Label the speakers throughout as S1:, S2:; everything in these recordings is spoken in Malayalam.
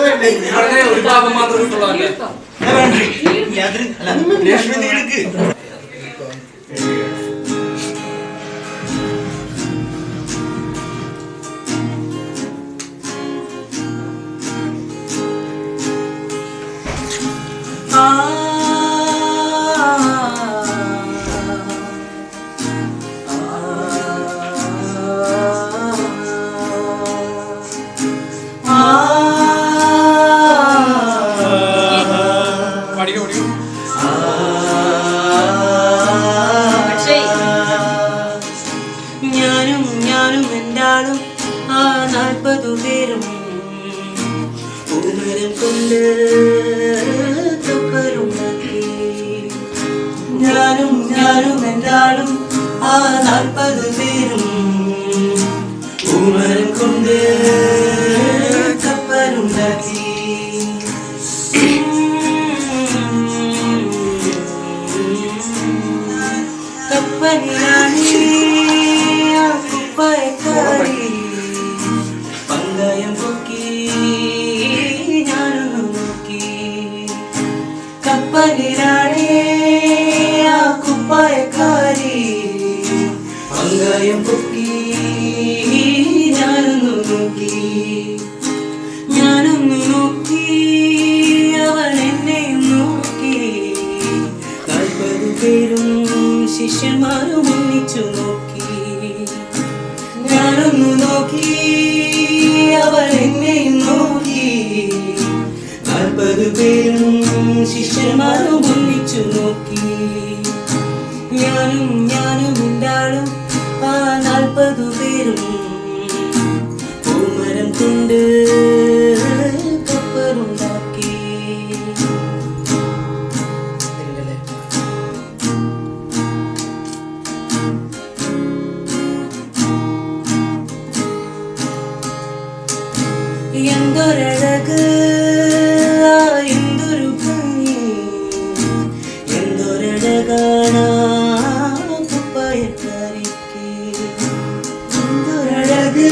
S1: ഒരു ഭാഗം മാത്രം
S2: ഞാനും എന്താളും ആ 40 പേരും പൂമരം കൊണ്ട് കപ്പലുണ്ടാക്കി. ഞാനും എന്താളും ആ 40 പേരും പൂമരം കൊണ്ട് കപ്പലുണ്ടാക്കി. കപ്പലിലാണ് കുപ്പായക്കാരി പങ്കായം പൊക്കി ഞാനൊന്നു നോക്കി. കപ്പലിലാണ് ആ കുപ്പായക്കാരി പങ്കായം പൊക്കി ഞാനൊന്നു നോക്കി. ഞാനൊന്നു നോക്കി അവൾ എന്നെയും നോക്കി. 40 പേരും ശിഷ്യന്മാരും ഒന്നിച്ചു നോക്കി. ഞാനൊന്നു നോക്കി അവൾ എന്നെയും നോക്കി. 40 പേരും ശിഷ്യന്മാരും ഒന്നിച്ചു നോക്കി. ഞാനും ഉണ്ടാളും ആ 40 പേരും പൂമരം കൊണ്ട് കപ്പലുണ്ടാക്കി. എന്തൊരഴക് എന്തൊരു ഭംഗി എന്തൊരഴകാണ് കുപ്പായക്കാരിക്ക്. എന്തൊരഴക്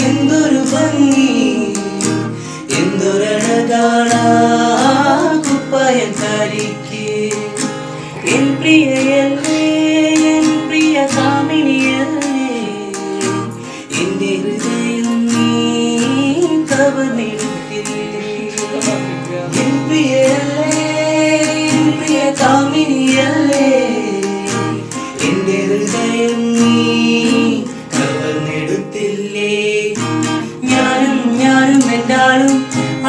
S2: എന്തൊരു ഭംഗി എന്തൊരഴകാണ് കുപ്പായക്കാരിക്ക്. എൻ പ്രിയയല്ലേ എൻ പ്രിയ കാമിനിയല്ലേ എന്റെ ഹൃദയം പ്രിയ കാമിനിയല്ലേ എന്റെ ഹൃദയം നീ കവർന്നെടുത്തില്ലേ. ഞാനും എന്താളും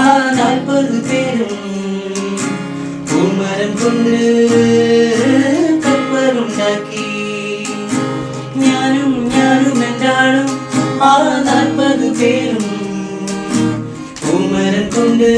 S2: ആ 40 പേരും പൂമരം കൊണ്ട് കപ്പലുണ്ടാക്കി. ഞാനും എന്താളും ആ 40 പേരും പൂമരം കൊണ്ട്